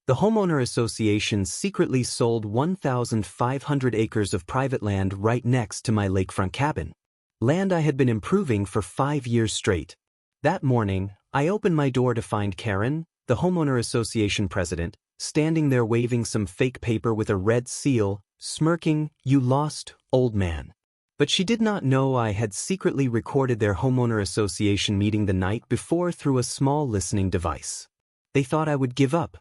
The homeowner association secretly sold 1,500 acres of private land right next to my lakefront cabin. Land I had been improving for 5 years straight. That morning, I opened my door to find Karen, the homeowner association president, standing there waving some fake paper with a red seal, smirking, "You lost, old man." But she did not know I had secretly recorded their homeowner association meeting the night before through a small listening device. They thought I would give up.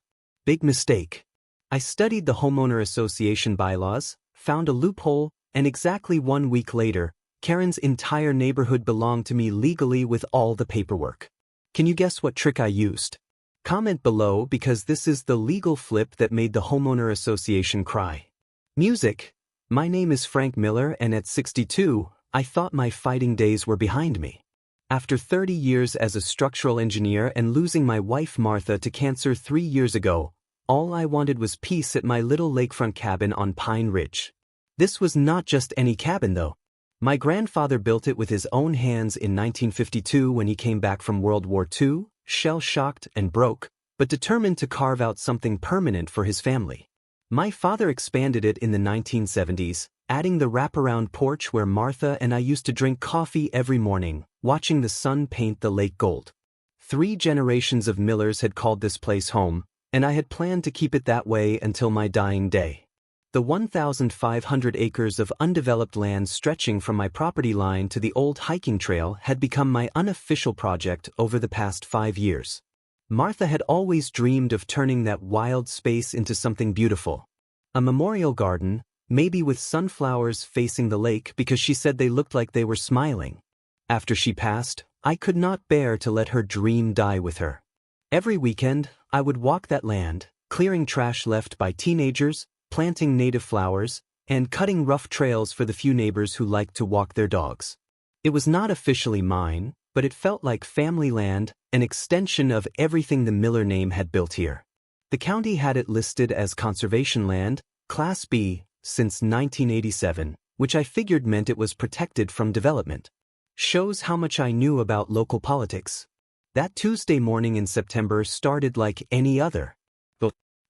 Big mistake. I studied the homeowner association bylaws, found a loophole, and exactly 1 week later, Karen's entire neighborhood belonged to me legally with all the paperwork. Can you guess what trick I used? Comment below because this is the legal flip that made the homeowner association cry. Music. My name is Frank Miller, and at 62, I thought my fighting days were behind me. After 30 years as a structural engineer and losing my wife Martha to cancer 3 years ago, all I wanted was peace at my little lakefront cabin on Pine Ridge. This was not just any cabin though. My grandfather built it with his own hands in 1952 when he came back from World War II, shell-shocked and broke, but determined to carve out something permanent for his family. My father expanded it in the 1970s, adding the wraparound porch where Martha and I used to drink coffee every morning, watching the sun paint the lake gold. 3 generations of Millers had called this place home, and I had planned to keep it that way until my dying day. The 1,500 acres of undeveloped land stretching from my property line to the old hiking trail had become my unofficial project over the past 5 years. Martha had always dreamed of turning that wild space into something beautiful. A memorial garden, maybe with sunflowers facing the lake because she said they looked like they were smiling. After she passed, I could not bear to let her dream die with her. Every weekend, I would walk that land, clearing trash left by teenagers, planting native flowers, and cutting rough trails for the few neighbors who liked to walk their dogs. It was not officially mine, but it felt like family land, an extension of everything the Miller name had built here. The county had it listed as conservation land, Class B, since 1987, which I figured meant it was protected from development. Shows how much I knew about local politics. That Tuesday morning in September started like any other.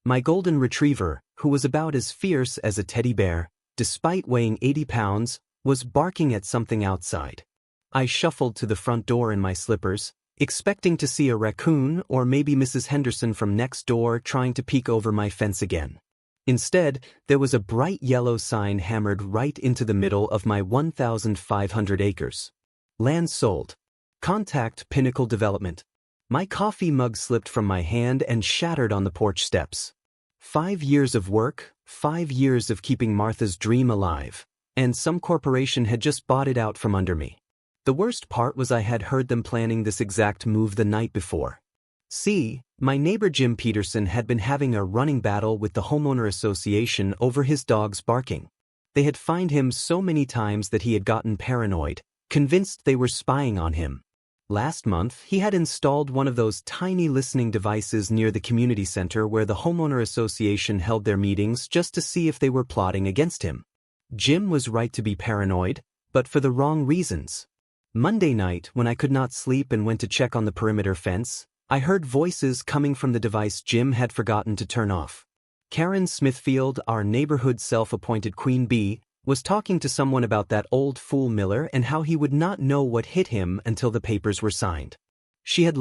My golden retriever, who was about as fierce as a teddy bear, despite weighing 80 pounds, was barking at something outside. I shuffled to the front door in my slippers, expecting to see a raccoon or maybe Mrs. Henderson from next door trying to peek over my fence again. Instead, there was a bright yellow sign hammered right into the middle of my 1,500 acres. Land sold. Contact Pinnacle Development. My coffee mug slipped from my hand and shattered on the porch steps. 5 years of work, 5 years of keeping Martha's dream alive, and some corporation had just bought it out from under me. The worst part was I had heard them planning this exact move the night before. See, my neighbor Jim Peterson had been having a running battle with the homeowner association over his dogs barking. They had fined him so many times that he had gotten paranoid, convinced they were spying on him. Last month, he had installed one of those tiny listening devices near the community center where the homeowner association held their meetings just to see if they were plotting against him. Jim was right to be paranoid, but for the wrong reasons. Monday night, when I could not sleep and went to check on the perimeter fence, I heard voices coming from the device Jim had forgotten to turn off. Karen Smithfield, our neighborhood self-appointed queen bee, was talking to someone about that old fool Miller and how he would not know what hit him until the papers were signed. She had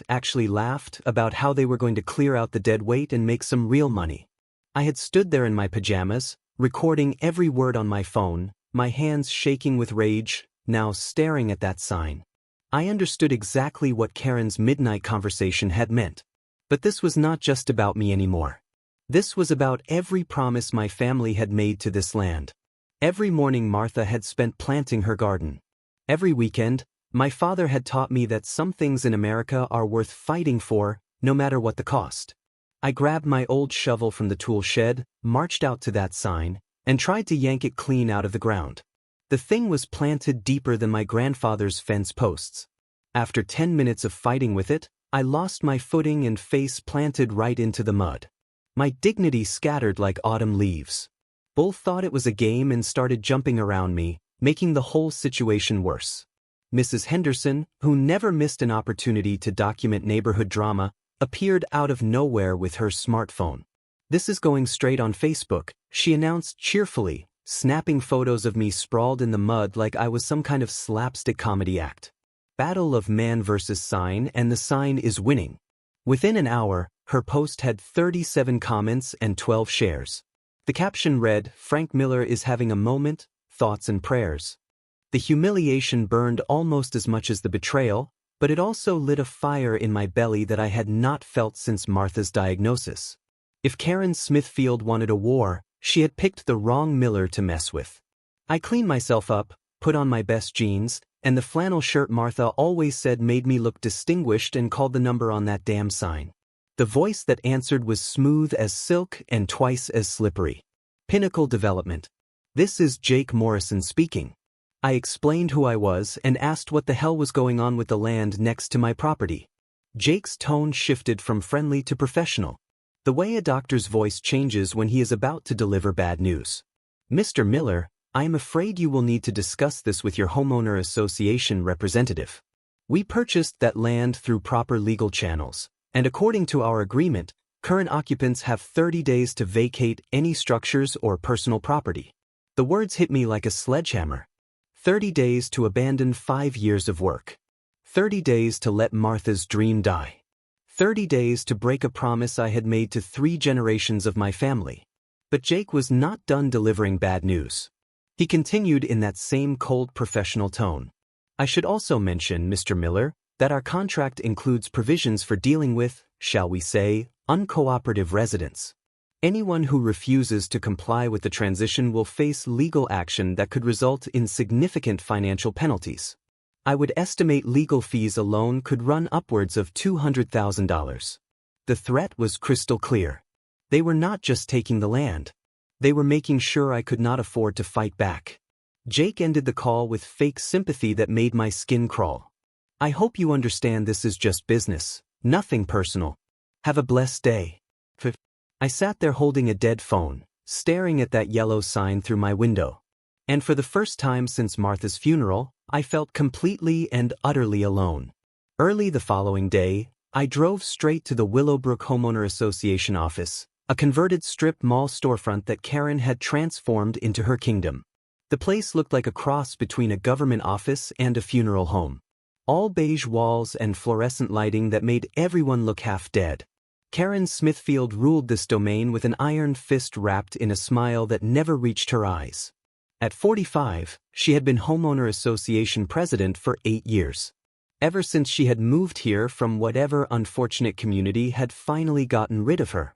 actually laughed, about how they were going to clear out the dead weight and make some real money. I had stood there in my pajamas, recording every word on my phone, my hands shaking with rage, now staring at that sign. I understood exactly what Karen's midnight conversation had meant. But this was not just about me anymore. This was about every promise my family had made to this land. Every morning Martha had spent planting her garden. Every weekend, my father had taught me that some things in America are worth fighting for, no matter what the cost. I grabbed my old shovel from the tool shed, marched out to that sign, and tried to yank it clean out of the ground. The thing was planted deeper than my grandfather's fence posts. After 10 minutes of fighting with it, I lost my footing and face planted right into the mud. My dignity scattered like autumn leaves. Bull thought it was a game and started jumping around me, making the whole situation worse. Mrs. Henderson, who never missed an opportunity to document neighborhood drama, appeared out of nowhere with her smartphone. "This is going straight on Facebook," she announced cheerfully, snapping photos of me sprawled in the mud like I was some kind of slapstick comedy act. Battle of man versus sign, and the sign is winning. Within an hour, her post had 37 comments and 12 shares. The caption read, "Frank Miller is having a moment, thoughts and prayers." The humiliation burned almost as much as the betrayal, but it also lit a fire in my belly that I had not felt since Martha's diagnosis. If Karen Smithfield wanted a war, she had picked the wrong Miller to mess with. I cleaned myself up, put on my best jeans, and the flannel shirt Martha always said made me look distinguished, and called the number on that damn sign. The voice that answered was smooth as silk and twice as slippery. "Pinnacle Development. This is Jake Morrison speaking." I explained who I was and asked what the hell was going on with the land next to my property. Jake's tone shifted from friendly to professional, the way a doctor's voice changes when he is about to deliver bad news. "Mr. Miller, I am afraid you will need to discuss this with your homeowner association representative. We purchased that land through proper legal channels, and according to our agreement, current occupants have 30 days to vacate any structures or personal property." The words hit me like a sledgehammer. 30 days to abandon 5 years of work. 30 days to let Martha's dream die. 30 days to break a promise I had made to 3 generations of my family. But Jake was not done delivering bad news. He continued in that same cold professional tone. "I should also mention, Mr. Miller, that our contract includes provisions for dealing with, shall we say, uncooperative residents. Anyone who refuses to comply with the transition will face legal action that could result in significant financial penalties. I would estimate legal fees alone could run upwards of $200,000. The threat was crystal clear. They were not just taking the land. They were making sure I could not afford to fight back. Jake ended the call with fake sympathy that made my skin crawl. "I hope you understand this is just business, nothing personal. Have a blessed day." I sat there holding a dead phone, staring at that yellow sign through my window. And for the first time since Martha's funeral, I felt completely and utterly alone. Early the following day, I drove straight to the Willowbrook Homeowner Association office, a converted strip mall storefront that Karen had transformed into her kingdom. The place looked like a cross between a government office and a funeral home. All beige walls and fluorescent lighting that made everyone look half dead. Karen Smithfield ruled this domain with an iron fist wrapped in a smile that never reached her eyes. At 45, she had been Homeowner Association president for 8 years. Ever since she had moved here from whatever unfortunate community had finally gotten rid of her.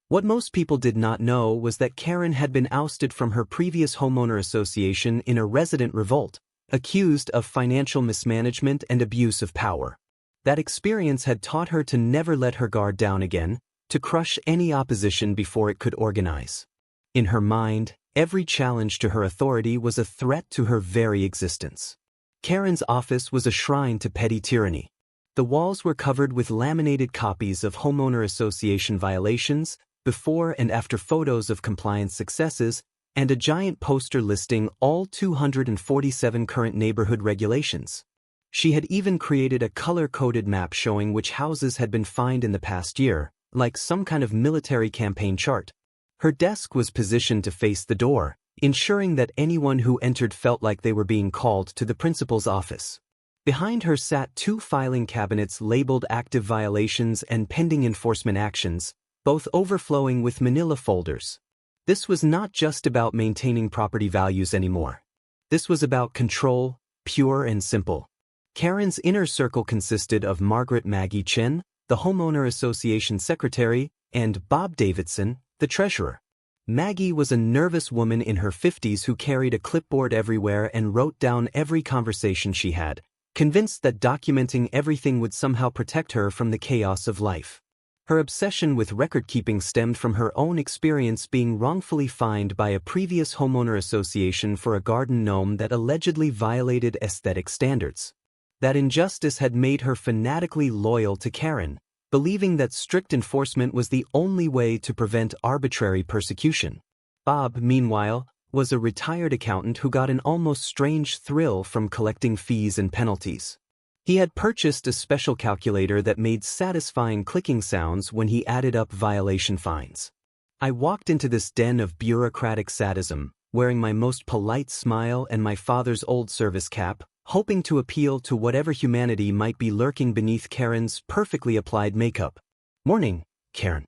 What most people did not know was that Karen had been ousted from her previous homeowner association in a resident revolt, accused of financial mismanagement and abuse of power. That experience had taught her to never let her guard down again, to crush any opposition before it could organize. In her mind, every challenge to her authority was a threat to her very existence. Karen's office was a shrine to petty tyranny. The walls were covered with laminated copies of homeowner association violations, before and after photos of compliance successes, and a giant poster listing all 247 current neighborhood regulations. She had even created a color-coded map showing which houses had been fined in the past year, like some kind of military campaign chart. Her desk was positioned to face the door, ensuring that anyone who entered felt like they were being called to the principal's office. Behind her sat 2 filing cabinets labeled active violations and pending enforcement actions, both overflowing with manila folders. This was not just about maintaining property values anymore. This was about control, pure and simple. Karen's inner circle consisted of Margaret Maggie Chen, the Homeowner Association secretary, and Bob Davidson, the treasurer. Maggie was a nervous woman in her 50s who carried a clipboard everywhere and wrote down every conversation she had, convinced that documenting everything would somehow protect her from the chaos of life. Her obsession with record-keeping stemmed from her own experience being wrongfully fined by a previous homeowner association for a garden gnome that allegedly violated aesthetic standards. That injustice had made her fanatically loyal to Karen, believing that strict enforcement was the only way to prevent arbitrary persecution. Bob, meanwhile, was a retired accountant who got an almost strange thrill from collecting fees and penalties. He had purchased a special calculator that made satisfying clicking sounds when he added up violation fines. I walked into this den of bureaucratic sadism, wearing my most polite smile and my father's old service cap, hoping to appeal to whatever humanity might be lurking beneath Karen's perfectly applied makeup. "Morning, Karen.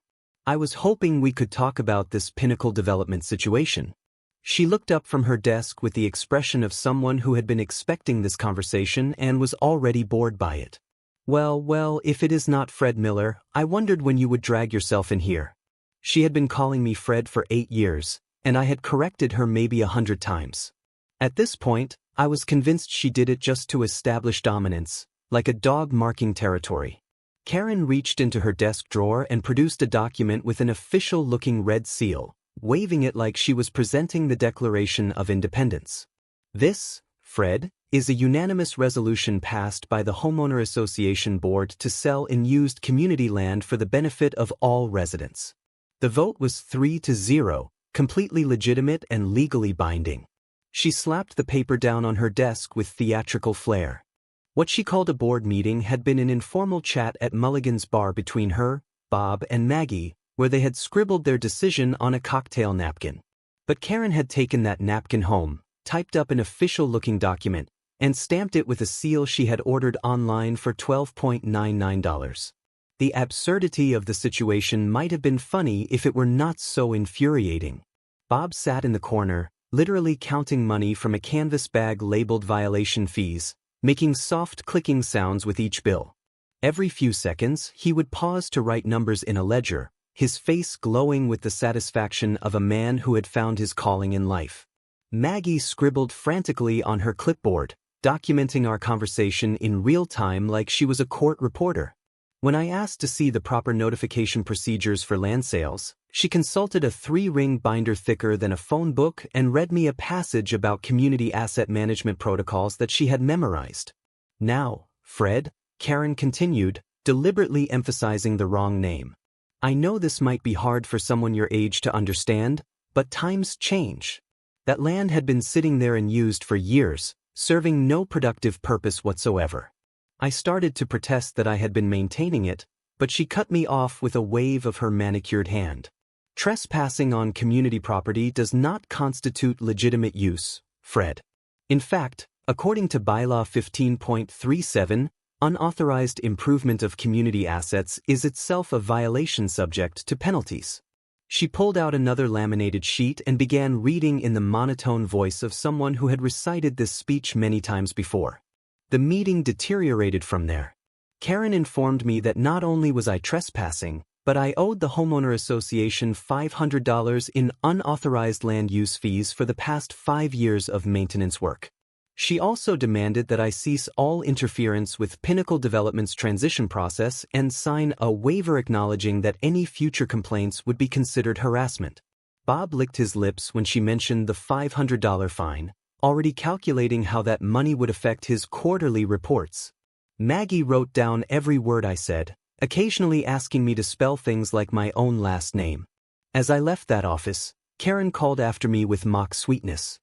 I was hoping we could talk about this Pinnacle development situation." She looked up from her desk with the expression of someone who had been expecting this conversation and was already bored by it. Well, if it is not Fred Miller, I wondered when you would drag yourself in here." She had been calling me Fred for 8 years, and I had corrected her maybe 100 times. At this point, I was convinced she did it just to establish dominance, like a dog marking territory. Karen reached into her desk drawer and produced a document with an official-looking red seal, waving it like she was presenting the Declaration of Independence. "This, Fred, is a unanimous resolution passed by the Homeowner Association Board to sell in used community land for the benefit of all residents. The vote was 3-0, completely legitimate and legally binding." She slapped the paper down on her desk with theatrical flair. What she called a board meeting had been an informal chat at Mulligan's bar between her, Bob, and Maggie, where they had scribbled their decision on a cocktail napkin. But Karen had taken that napkin home, typed up an official-looking document, and stamped it with a seal she had ordered online for $12.99. The absurdity of the situation might have been funny if it were not so infuriating. Bob sat in the corner, literally counting money from a canvas bag labeled violation fees, making soft clicking sounds with each bill. Every few seconds, he would pause to write numbers in a ledger, his face glowing with the satisfaction of a man who had found his calling in life. Maggie scribbled frantically on her clipboard, documenting our conversation in real time like she was a court reporter. When I asked to see the proper notification procedures for land sales, she consulted a 3-ring binder thicker than a phone book and read me a passage about community asset management protocols that she had memorized. "Now, Fred," Karen continued, deliberately emphasizing the wrong name. "I know this might be hard for someone your age to understand, but times change. That land had been sitting there unused for years, serving no productive purpose whatsoever." I started to protest that I had been maintaining it, but she cut me off with a wave of her manicured hand. "Trespassing on community property does not constitute legitimate use, Fred. In fact, according to Bylaw 15.37, unauthorized improvement of community assets is itself a violation subject to penalties." She pulled out another laminated sheet and began reading in the monotone voice of someone who had recited this speech many times before. The meeting deteriorated from there. Karen informed me that not only was I trespassing, but I owed the Homeowner Association $500 in unauthorized land use fees for the past 5 years of maintenance work. She also demanded that I cease all interference with Pinnacle Development's transition process and sign a waiver acknowledging that any future complaints would be considered harassment. Bob licked his lips when she mentioned the $500 fine, already calculating how that money would affect his quarterly reports. Maggie wrote down every word I said, occasionally asking me to spell things like my own last name. As I left that office, Karen called after me with mock sweetness.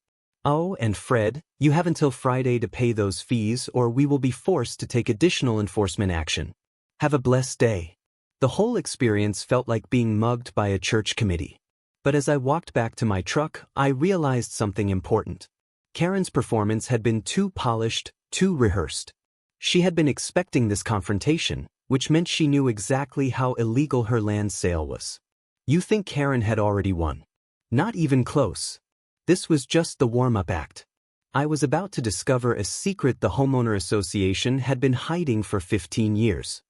"Oh, and Fred, you have until Friday to pay those fees or we will be forced to take additional enforcement action. Have a blessed day." The whole experience felt like being mugged by a church committee. But as I walked back to my truck, I realized something important. Karen's performance had been too polished, too rehearsed. She had been expecting this confrontation, which meant she knew exactly how illegal her land sale was. You think Karen had already won? Not even close. This was just the warm-up act. I was about to discover a secret the Homeowner Association had been hiding for 15 years.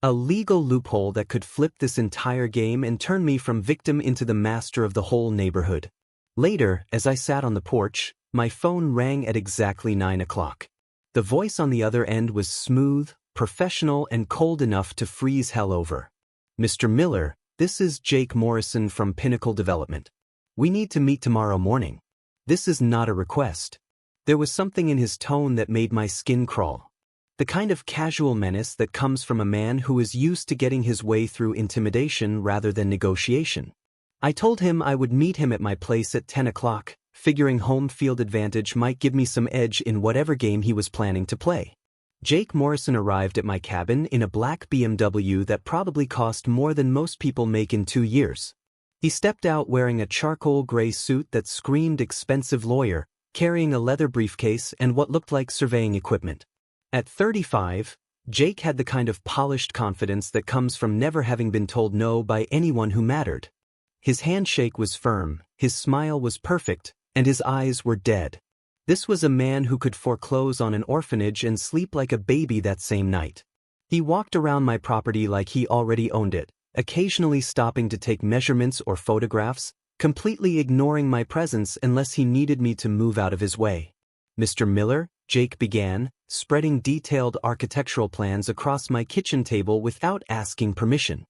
A legal loophole that could flip this entire game and turn me from victim into the master of the whole neighborhood. Later, as I sat on the porch, my phone rang at exactly 9 o'clock. The voice on the other end was smooth, professional, and cold enough to freeze hell over. "Mr. Miller, this is Jake Morrison from Pinnacle Development. We need to meet tomorrow morning. This is not a request." There was something in his tone that made my skin crawl. The kind of casual menace that comes from a man who is used to getting his way through intimidation rather than negotiation. I told him I would meet him at my place at 10 o'clock, figuring home field advantage might give me some edge in whatever game he was planning to play. Jake Morrison arrived at my cabin in a black BMW that probably cost more than most people make in 2 years. He stepped out wearing a charcoal gray suit that screamed expensive lawyer, carrying a leather briefcase and what looked like surveying equipment. At 35, Jake had the kind of polished confidence that comes from never having been told no by anyone who mattered. His handshake was firm, his smile was perfect, and his eyes were dead. This was a man who could foreclose on an orphanage and sleep like a baby that same night. He walked around my property like he already owned it, occasionally stopping to take measurements or photographs, completely ignoring my presence unless he needed me to move out of his way. "Mr. Miller," Jake began, spreading detailed architectural plans across my kitchen table without asking permission.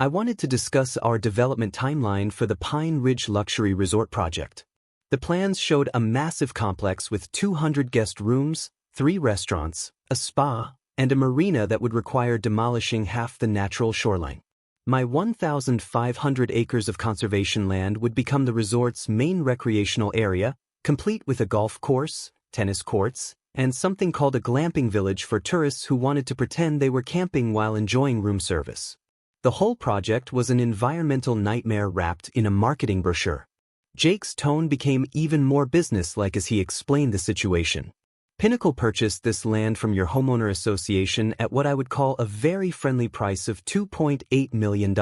I wanted to discuss our development timeline for the Pine Ridge Luxury Resort project. The plans showed a massive complex with 200 guest rooms, 3 restaurants, a spa, and a marina that would require demolishing half the natural shoreline. My 1,500 acres of conservation land would become the resort's main recreational area, complete with a golf course, tennis courts, and something called a glamping village for tourists who wanted to pretend they were camping while enjoying room service. The whole project was an environmental nightmare wrapped in a marketing brochure. Jake's tone became even more businesslike as he explained the situation. "Pinnacle purchased this land from your homeowner association at what I would call a very friendly price of $2.8 million.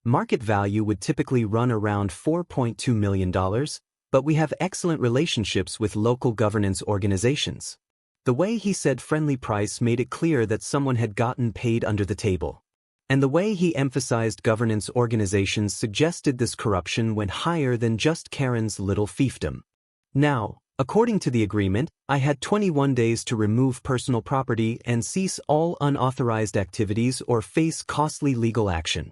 Market value would typically run around $4.2 million, but we have excellent relationships with local governance organizations." The way he said friendly price made it clear that someone had gotten paid under the table. And the way he emphasized governance organizations suggested this corruption went higher than just Karen's little fiefdom. Now, according to the agreement, I had 21 days to remove personal property and cease all unauthorized activities or face costly legal action.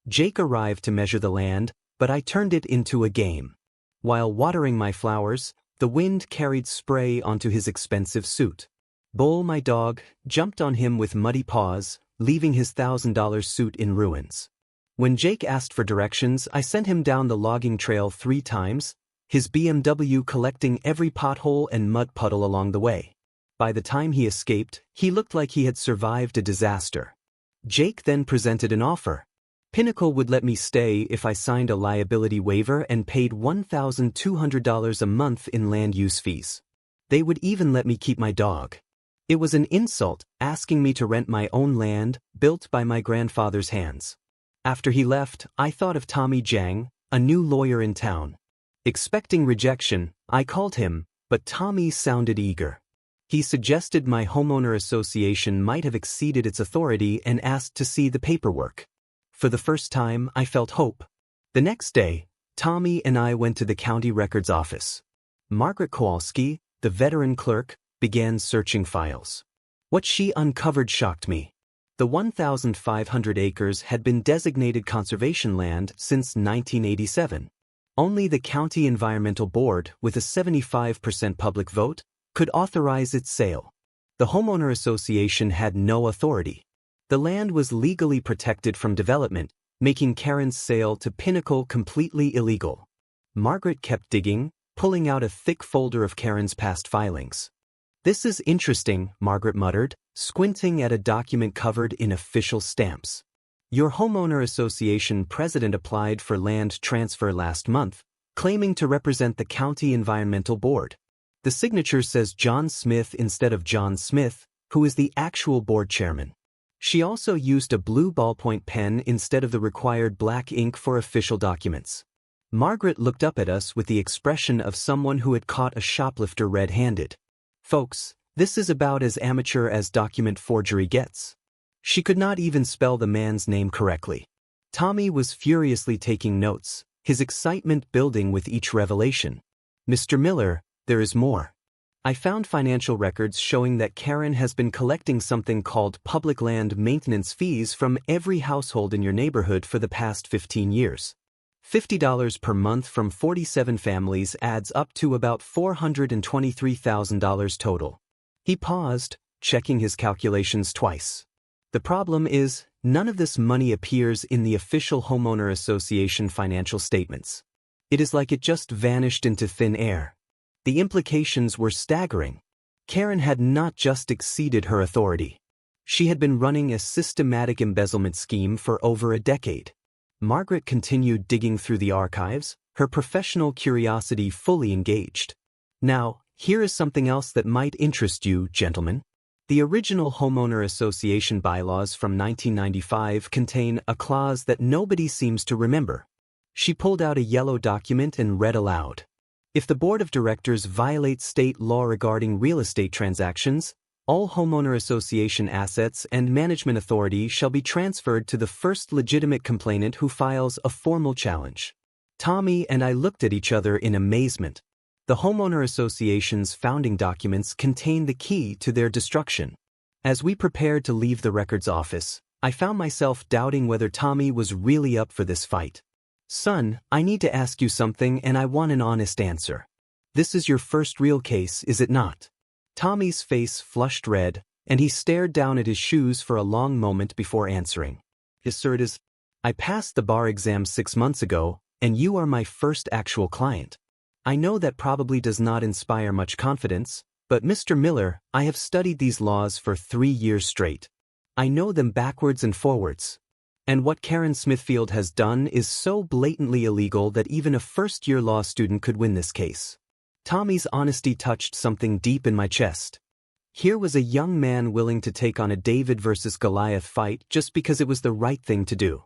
Jake arrived to measure the land, but I turned it into a game. While watering my flowers, the wind carried spray onto his expensive suit. Bull, my dog, jumped on him with muddy paws, leaving his $1,000 suit in ruins. When Jake asked for directions, I sent him down the logging trail 3 times, his BMW collecting every pothole and mud puddle along the way. By the time he escaped, he looked like he had survived a disaster. Jake then presented an offer. Pinnacle would let me stay if I signed a liability waiver and paid $1,200 a month in land use fees. They would even let me keep my dog. It was an insult, asking me to rent my own land, built by my grandfather's hands. After he left, I thought of Tommy Jang, a new lawyer in town. Expecting rejection, I called him, but Tommy sounded eager. He suggested my homeowner association might have exceeded its authority and asked to see the paperwork. For the first time, I felt hope. The next day, Tommy and I went to the county records office. Margaret Kowalski, the veteran clerk, began searching files. What she uncovered shocked me. The 1,500 acres had been designated conservation land since 1987. Only the County Environmental Board, with a 75% public vote, could authorize its sale. The homeowner association had no authority. The land was legally protected from development, making Karen's sale to Pinnacle completely illegal. Margaret kept digging, pulling out a thick folder of Karen's past filings. "This is interesting," Margaret muttered, squinting at a document covered in official stamps. "Your homeowner association president applied for land transfer last month, claiming to represent the County Environmental Board. The signature says John Smith instead of John Smith, who is the actual board chairman. She also used a blue ballpoint pen instead of the required black ink for official documents." Margaret looked up at us with the expression of someone who had caught a shoplifter red-handed. "Folks, this is about as amateur as document forgery gets." She could not even spell the man's name correctly. Tommy was furiously taking notes, his excitement building with each revelation. "Mr. Miller, there is more. I found financial records showing that Karen has been collecting something called public land maintenance fees from every household in your neighborhood for the past 15 years. $50 per month from 47 families adds up to about $423,000 total." He paused, checking his calculations twice. "The problem is, none of this money appears in the official homeowner association financial statements. It is like it just vanished into thin air." The implications were staggering. Karen had not just exceeded her authority. She had been running a systematic embezzlement scheme for over a decade. Margaret continued digging through the archives, her professional curiosity fully engaged. Now, here is something else that might interest you, gentlemen. The original homeowner association bylaws from 1995 contain a clause that nobody seems to remember. She pulled out a yellow document and read aloud. If the board of directors violates state law regarding real estate transactions, all homeowner association assets and management authority shall be transferred to the first legitimate complainant who files a formal challenge. Tommy and I looked at each other in amazement. The homeowner association's founding documents contain the key to their destruction. As we prepared to leave the records office, I found myself doubting whether Tommy was really up for this fight. Son, I need to ask you something and I want an honest answer. This is your first real case, is it not? Tommy's face flushed red, and he stared down at his shoes for a long moment before answering. Yes, sir, it is. I passed the bar exam 6 months ago, and you are my first actual client. I know that probably does not inspire much confidence, but Mr. Miller, I have studied these laws for 3 years straight. I know them backwards and forwards. And what Karen Smithfield has done is so blatantly illegal that even a first-year law student could win this case. Tommy's honesty touched something deep in my chest. Here was a young man willing to take on a David versus Goliath fight just because it was the right thing to do.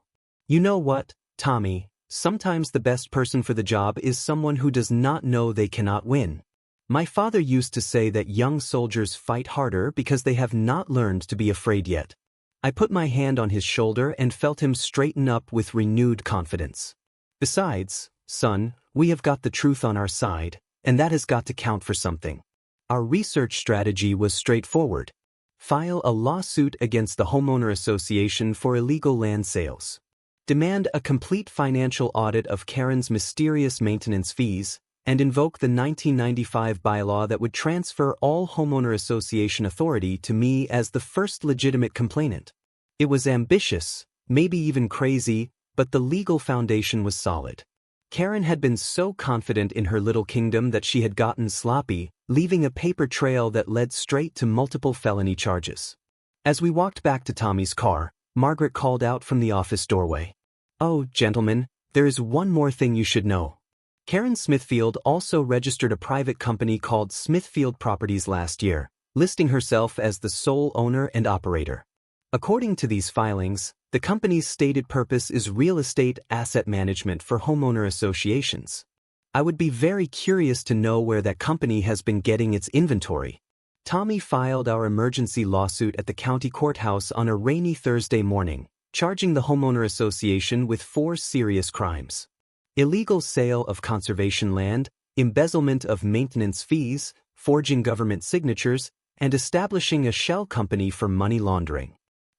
You know what, Tommy, sometimes the best person for the job is someone who does not know they cannot win. My father used to say that young soldiers fight harder because they have not learned to be afraid yet. I put my hand on his shoulder and felt him straighten up with renewed confidence. Besides, son, we have got the truth on our side, and that has got to count for something. Our research strategy was straightforward. File a lawsuit against the homeowner association for illegal land sales. Demand a complete financial audit of Karen's mysterious maintenance fees, and invoke the 1995 bylaw that would transfer all homeowner association authority to me as the first legitimate complainant. It was ambitious, maybe even crazy, but the legal foundation was solid. Karen had been so confident in her little kingdom that she had gotten sloppy, leaving a paper trail that led straight to multiple felony charges. As we walked back to Tommy's car, Margaret called out from the office doorway. "Oh, gentlemen, there is one more thing you should know. Karen Smithfield also registered a private company called Smithfield Properties last year, listing herself as the sole owner and operator. According to these filings, the company's stated purpose is real estate asset management for homeowner associations. I would be very curious to know where that company has been getting its inventory." Tommy filed our emergency lawsuit at the county courthouse on a rainy Thursday morning, charging the homeowner association with 4 serious crimes: illegal sale of conservation land, embezzlement of maintenance fees, forging government signatures, and establishing a shell company for money laundering.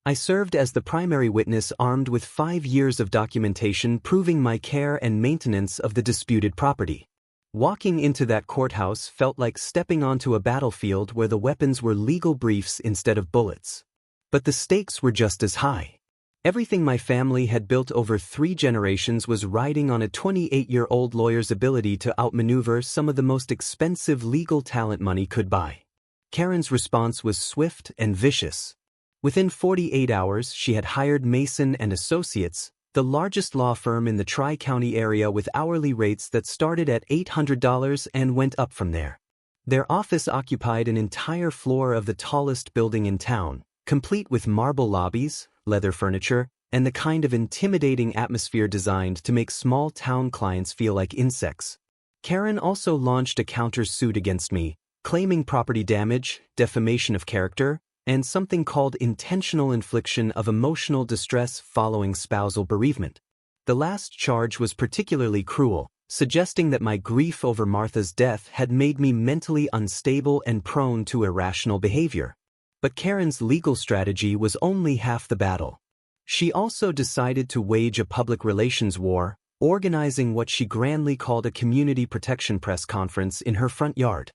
I served as the primary witness armed with 5 years of documentation proving my care and maintenance of the disputed property. Walking into that courthouse felt like stepping onto a battlefield where the weapons were legal briefs instead of bullets. But the stakes were just as high. Everything my family had built over 3 generations was riding on a 28-year-old lawyer's ability to outmaneuver some of the most expensive legal talent money could buy. Karen's response was swift and vicious. Within 48 hours, she had hired Mason & Associates, the largest law firm in the Tri-County area with hourly rates that started at $800 and went up from there. Their office occupied an entire floor of the tallest building in town, complete with marble lobbies, leather furniture, and the kind of intimidating atmosphere designed to make small town clients feel like insects. Karen also launched a counter-suit against me, claiming property damage, defamation of character, and something called intentional infliction of emotional distress following spousal bereavement. The last charge was particularly cruel, suggesting that my grief over Martha's death had made me mentally unstable and prone to irrational behavior. But Karen's legal strategy was only half the battle. She also decided to wage a public relations war, organizing what she grandly called a community protection press conference in her front yard.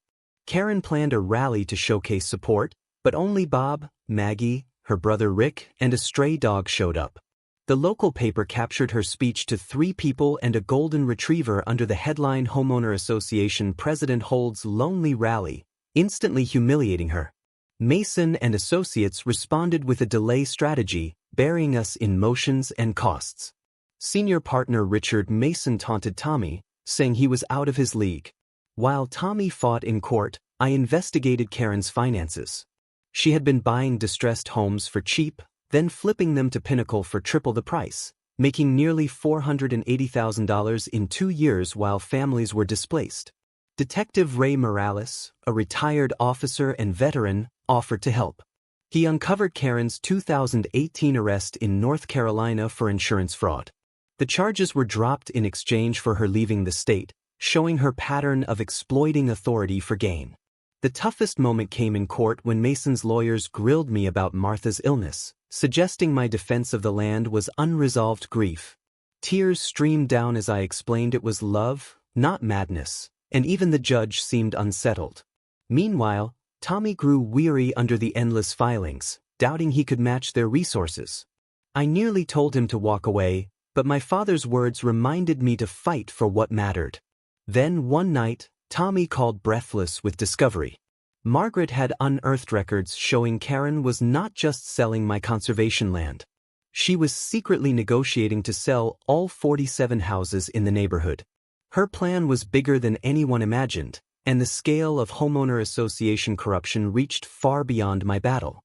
Karen planned a rally to showcase support, but only Bob, Maggie, her brother Rick, and a stray dog showed up. The local paper captured her speech to 3 people and a golden retriever under the headline "Homeowner Association President Holds Lonely Rally," instantly humiliating her. Mason and Associates responded with a delay strategy, burying us in motions and costs. Senior partner Richard Mason taunted Tommy, saying he was out of his league. While Tommy fought in court, I investigated Karen's finances. She had been buying distressed homes for cheap, then flipping them to Pinnacle for triple the price, making nearly $480,000 in 2 years while families were displaced. Detective Ray Morales, a retired officer and veteran, offered to help. He uncovered Karen's 2018 arrest in North Carolina for insurance fraud. The charges were dropped in exchange for her leaving the state, showing her pattern of exploiting authority for gain. The toughest moment came in court when Mason's lawyers grilled me about Martha's illness, suggesting my defense of the land was unresolved grief. Tears streamed down as I explained it was love, not madness, and even the judge seemed unsettled. Meanwhile, Tommy grew weary under the endless filings, doubting he could match their resources. I nearly told him to walk away, but my father's words reminded me to fight for what mattered. Then one night, Tommy called breathless with discovery. Margaret had unearthed records showing Karen was not just selling my conservation land. She was secretly negotiating to sell all 47 houses in the neighborhood. Her plan was bigger than anyone imagined, and the scale of homeowner association corruption reached far beyond my battle.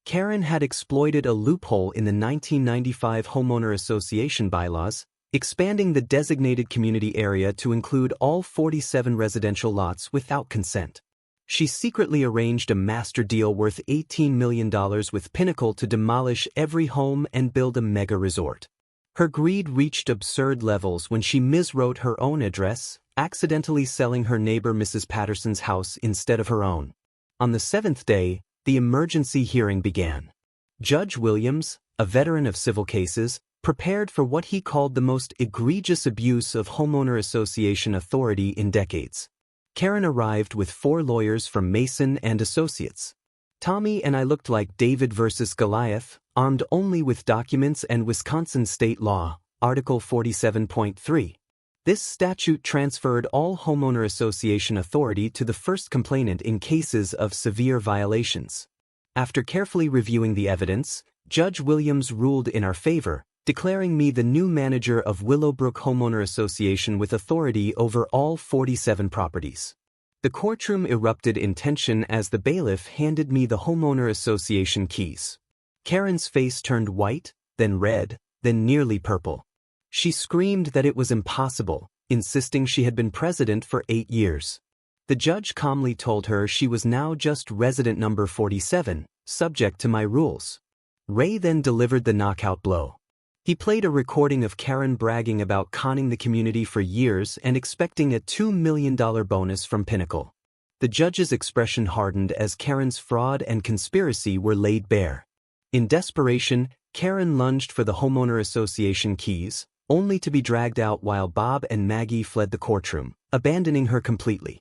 Karen had exploited a loophole in the 1995 homeowner association bylaws, expanding the designated community area to include all 47 residential lots without consent. She secretly arranged a master deal worth $18 million with Pinnacle to demolish every home and build a mega resort. Her greed reached absurd levels when she miswrote her own address, accidentally selling her neighbor Mrs. Patterson's house instead of her own. On the 7th day, the emergency hearing began. Judge Williams, a veteran of civil cases, prepared for what he called the most egregious abuse of homeowner association authority in decades. Karen arrived with 4 lawyers from Mason and Associates. Tommy and I looked like David versus Goliath, armed only with documents and Wisconsin state law, Article 47.3. This statute transferred all homeowner association authority to the first complainant in cases of severe violations. After carefully reviewing the evidence, Judge Williams ruled in our favor, declaring me the new manager of Willowbrook Homeowner Association with authority over all 47 properties. The courtroom erupted in tension as the bailiff handed me the homeowner association keys. Karen's face turned white, then red, then nearly purple. She screamed that it was impossible, insisting she had been president for 8 years. The judge calmly told her she was now just resident number 47, subject to my rules. Ray then delivered the knockout blow. He played a recording of Karen bragging about conning the community for years and expecting a $2 million bonus from Pinnacle. The judge's expression hardened as Karen's fraud and conspiracy were laid bare. In desperation, Karen lunged for the homeowner association keys, only to be dragged out while Bob and Maggie fled the courtroom, abandoning her completely.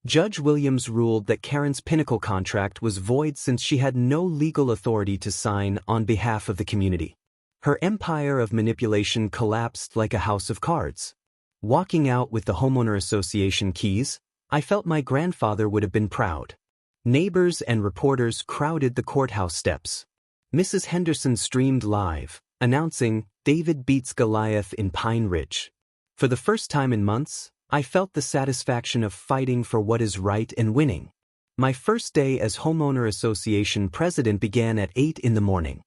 Judge Williams ruled that Karen's Pinnacle contract was void since she had no legal authority to sign on behalf of the community. Her empire of manipulation collapsed like a house of cards. Walking out with the homeowner association keys, I felt my grandfather would have been proud. Neighbors and reporters crowded the courthouse steps. Mrs. Henderson streamed live, announcing, "David beats Goliath in Pine Ridge." For the first time in months, I felt the satisfaction of fighting for what is right and winning. My first day as homeowner association president began at 8 in the morning.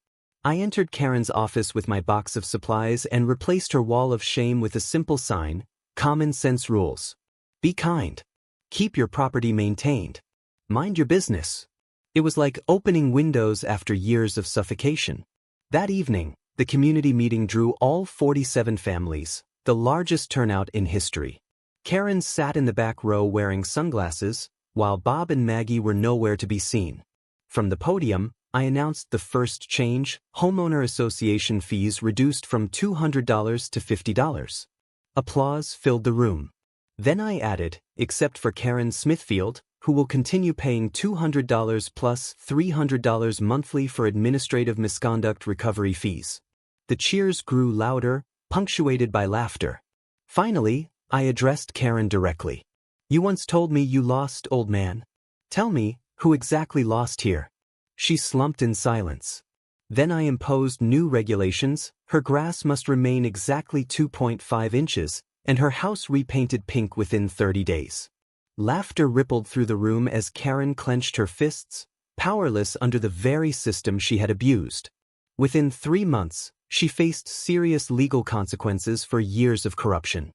I entered Karen's office with my box of supplies and replaced her wall of shame with a simple sign, "Common sense rules. Be kind. Keep your property maintained. Mind your business." It was like opening windows after years of suffocation. That evening, the community meeting drew all 47 families, the largest turnout in history. Karen sat in the back row wearing sunglasses, while Bob and Maggie were nowhere to be seen. From the podium, I announced the first change: homeowner association fees reduced from $200 to $50. Applause filled the room. Then I added, except for Karen Smithfield, who will continue paying $200 plus $300 monthly for administrative misconduct recovery fees. The cheers grew louder, punctuated by laughter. Finally, I addressed Karen directly. "You once told me you lost, old man. Tell me, who exactly lost here? She slumped in silence. Then I imposed new regulations. Her grass must remain exactly 2.5 inches, and her house repainted pink within 30 days. Laughter rippled through the room as Karen clenched her fists, powerless under the very system she had abused. Within 3 months, she faced serious legal consequences for years of corruption.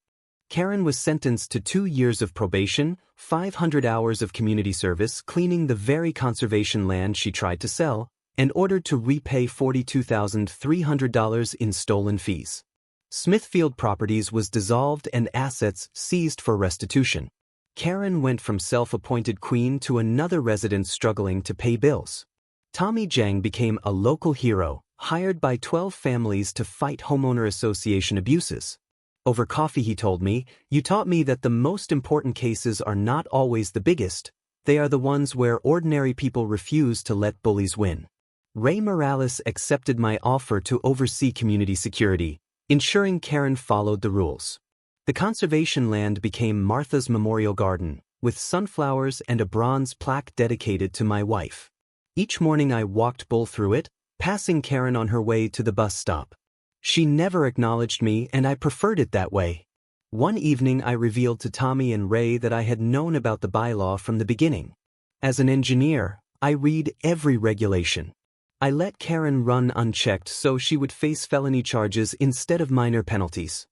Karen was sentenced to 2 years of probation, 500 hours of community service cleaning the very conservation land she tried to sell, and ordered to repay $42,300 in stolen fees. Smithfield Properties was dissolved and assets seized for restitution. Karen went from self-appointed queen to another resident struggling to pay bills. Tommy Jang became a local hero, hired by 12 families to fight homeowner association abuses. Over coffee he told me, "You taught me that the most important cases are not always the biggest, they are the ones where ordinary people refuse to let bullies win." Ray Morales accepted my offer to oversee community security, ensuring Karen followed the rules. The conservation land became Martha's Memorial Garden, with sunflowers and a bronze plaque dedicated to my wife. Each morning I walked Bull through it, passing Karen on her way to the bus stop. She never acknowledged me, and I preferred it that way. One evening I revealed to Tommy and Ray that I had known about the bylaw from the beginning. As an engineer, I read every regulation. I let Karen run unchecked so she would face felony charges instead of minor penalties.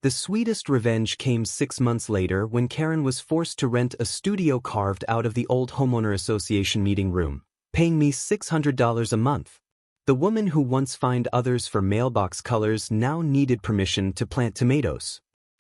The sweetest revenge came 6 months later when Karen was forced to rent a studio carved out of the old homeowner association meeting room, paying me $600 a month. The woman who once fined others for mailbox colors now needed permission to plant tomatoes.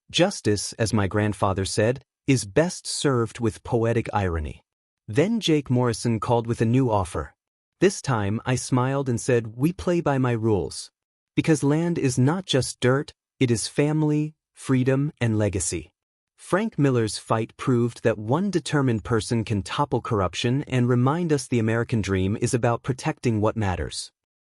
Justice, as my grandfather said, is best served with poetic irony. Then Jake Morrison called with a new offer. This time I smiled and said, "We play by my rules." Because land is not just dirt, it is family, freedom, and legacy. Frank Miller's fight proved that one determined person can topple corruption and remind us the American dream is about protecting what matters.